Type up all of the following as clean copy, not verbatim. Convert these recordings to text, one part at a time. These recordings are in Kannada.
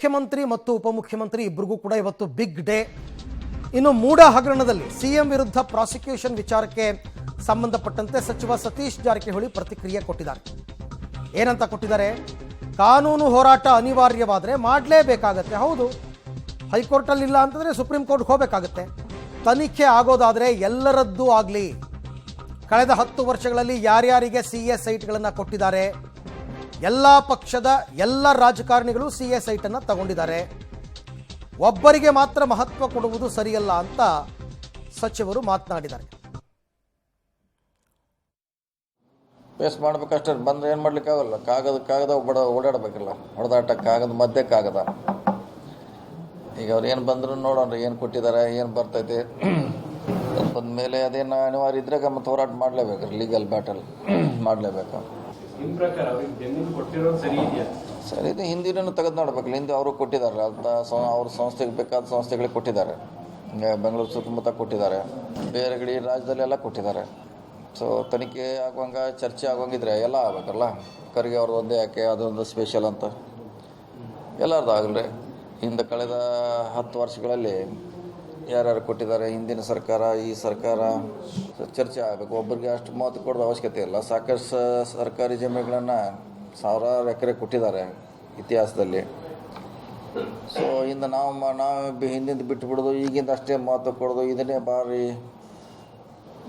ಮುಖ್ಯಮಂತ್ರಿ ಮತ್ತು ಉಪಮುಖ್ಯಮಂತ್ರಿ ಇಬ್ಬರಿಗೂ ಕೂಡ ಇವತ್ತು ಬಿಗ್ ಡೇ. ಇನ್ನು ಮೂಡ ಹಗರಣದಲ್ಲಿ ಸಿಎಂ ವಿರುದ್ಧ ಪ್ರಾಸಿಕ್ಯೂಷನ್ ವಿಚಾರಕ್ಕೆ ಸಂಬಂಧಪಟ್ಟಂತೆ ಸಚಿವ ಸತೀಶ್ ಜಾರಕಿಹೊಳಿ ಪ್ರತಿಕ್ರಿಯೆ ಕೊಟ್ಟಿದ್ದಾರೆ. ಏನಂತ ಕೊಟ್ಟಿದ್ದಾರೆ? ಕಾನೂನು ಹೋರಾಟ ಅನಿವಾರ್ಯವಾದರೆ ಮಾಡಲೇಬೇಕಾಗತ್ತೆ. ಹೌದು, ಹೈಕೋರ್ಟಲ್ಲಿ ಇಲ್ಲ ಅಂತಂದರೆ ಸುಪ್ರೀಂ ಕೋರ್ಟ್ಗೆ ಹೋಗಬೇಕಾಗತ್ತೆ. ತನಿಖೆ ಆಗೋದಾದರೆ ಎಲ್ಲರದ್ದೂ ಆಗಲಿ. ಕಳೆದ 10 ವರ್ಷಗಳಲ್ಲಿ ಯಾರ್ಯಾರಿಗೆ CA ಸೈಟ್ಗಳನ್ನು ಕೊಟ್ಟಿದ್ದಾರೆ, ಎಲ್ಲ ಪಕ್ಷದ ಎಲ್ಲ ರಾಜಕಾರಣಿಗಳು CA ಸೈಟನ್ನು ತಗೊಂಡಿದ್ದಾರೆ. ಒಬ್ಬರಿಗೆ ಮಾತ್ರ ಮಹತ್ವ ಕೊಡುವುದು ಸರಿಯಲ್ಲ ಅಂತ ಸಚಿವರು ಮಾತನಾಡಿದ್ದಾರೆ. ಫೇಸ್ ಮಾಡ್ಬೇಕಷ್ಟೇ, ಬಂದ್ರೆ ಏನು ಮಾಡ್ಲಿಕ್ಕೆ ಆಗಲ್ಲ. ಕಾಗದ ಓಡಾಡಬೇಕಲ್ಲ, ಹೊಡೆದಾಟ ಕಾಗದ ಮಧ್ಯೆ ಕಾಗದ. ಈಗ ಅವ್ರು ಏನು ಬಂದ್ರು ನೋಡೋಣ, ಏನು ಕೊಟ್ಟಿದ್ದಾರೆ, ಏನು ಬರ್ತೈತೆ ಬಂದ ಮೇಲೆ ಅದೇನು ಅನಿವಾರ್ಯ ಇದ್ರೆ ಮತ್ತೆ ಹೋರಾಟ ಮಾಡಲೇಬೇಕು. ಲೀಗಲ್ ಬ್ಯಾಟಲ್ ಮಾಡಲೇಬೇಕು. ಸರಿ ಇದೆ, ಹಿಂದಿನೂ ತೆಗೆದು ನೋಡ್ಬೇಕಲ್ಲ. ಹಿಂದೆ ಅವರು ಕೊಟ್ಟಿದ್ದಾರೆ ಅಂತ, ಅವ್ರ ಸಂಸ್ಥೆಗೆ ಬೇಕಾದ ಸಂಸ್ಥೆಗಳಿಗೆ ಕೊಟ್ಟಿದ್ದಾರೆ. ಬೆಂಗಳೂರು ಸುತ್ತಮುತ್ತ ಕೊಟ್ಟಿದ್ದಾರೆ, ಬೇರೆ ಗಡಿ ರಾಜ್ಯದಲ್ಲೆಲ್ಲ ಕೊಟ್ಟಿದ್ದಾರೆ. ಸೊ ತನಿಖೆ ಆಗುವಂಗ, ಚರ್ಚೆ ಆಗುವಂಗಿದ್ರೆ ಎಲ್ಲ ಆಗಬೇಕಲ್ಲ. ಖರ್ಗೆ ಅವ್ರದ್ದು ಒಂದೇ ಯಾಕೆ, ಅದೊಂದು ಸ್ಪೆಷಲ್ ಅಂತ ಎಲ್ಲರದ್ದು ಆಗಲ್ರಿ. ಹಿಂದೆ ಕಳೆದ 10 ವರ್ಷಗಳಲ್ಲಿ ಯಾರ್ಯಾರು ಕೊಟ್ಟಿದ್ದಾರೆ, ಹಿಂದಿನ ಸರ್ಕಾರ, ಈ ಸರ್ಕಾರ, ಚರ್ಚೆ ಆಗಬೇಕು. ಒಬ್ಬರಿಗೆ ಅಷ್ಟು ಮಹತ್ವ ಕೊಡೋದು ಅವಶ್ಯಕತೆ ಇಲ್ಲ. ಸಾಕಷ್ಟು ಸರ್ಕಾರಿ ಜಮೀನುಗಳನ್ನು ಸಾವಿರಾರು ಎಕರೆ ಕೊಟ್ಟಿದ್ದಾರೆ ಇತಿಹಾಸದಲ್ಲಿ. ಸೊ ಇಂದ ನಾವು ಹಿಂದಿಂದ ಬಿಟ್ಟು ಬಿಡೋದು, ಈಗಿಂದ ಅಷ್ಟೇ ಮಹತ್ವ ಕೊಡೋದು, ಇದನ್ನೇ ಭಾರಿ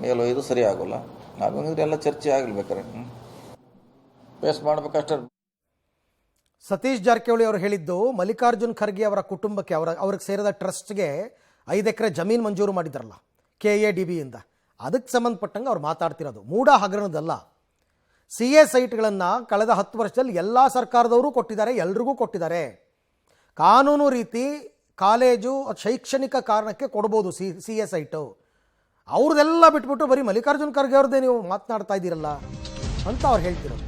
ಮೇಲೋ ಇದು ಸರಿ ಆಗೋಲ್ಲ. ಹಾಗಂದ್ರೆ ಎಲ್ಲ ಚರ್ಚೆ ಆಗಲ್ಬೇಕಾರೆ ಫೇಸ್ ಮಾಡ್ಬೇಕಷ್ಟೇ. ಸತೀಶ್ ಜಾರಕಿಹೊಳಿ ಅವರು ಹೇಳಿದ್ದು, ಮಲ್ಲಿಕಾರ್ಜುನ್ ಖರ್ಗೆ ಅವರ ಕುಟುಂಬಕ್ಕೆ, ಅವ್ರಿಗೆ ಸೇರಿದ ಟ್ರಸ್ಟ್ಗೆ 5 ಎಕರೆ ಜಮೀನು ಮಂಜೂರು ಮಾಡಿದ್ರಲ್ಲ KADBಯಿಂದ, ಅದಕ್ಕೆ ಸಂಬಂಧಪಟ್ಟಂಗೆ ಅವ್ರು ಮಾತಾಡ್ತಿರೋದು. ಮೂಡ ಹಗರಣದಲ್ಲ, CA ಸೈಟ್ಗಳನ್ನು ಕಳೆದ 10 ವರ್ಷದಲ್ಲಿ ಎಲ್ಲ ಸರ್ಕಾರದವರು ಕೊಟ್ಟಿದ್ದಾರೆ, ಎಲ್ರಿಗೂ ಕೊಟ್ಟಿದ್ದಾರೆ. ಕಾನೂನು ರೀತಿ ಕಾಲೇಜು ಶೈಕ್ಷಣಿಕ ಕಾರಣಕ್ಕೆ ಕೊಡ್ಬೋದು CA ಸೈಟು. ಅವ್ರದ್ದೆಲ್ಲ ಬಿಟ್ಬಿಟ್ಟು ಬರೀ ಮಲ್ಲಿಕಾರ್ಜುನ್ ಖರ್ಗೆ ಅವ್ರದ್ದೇ ನೀವು ಮಾತನಾಡ್ತಾ ಇದ್ದೀರಲ್ಲ ಅಂತ ಅವ್ರು ಹೇಳ್ತಿರೋದು.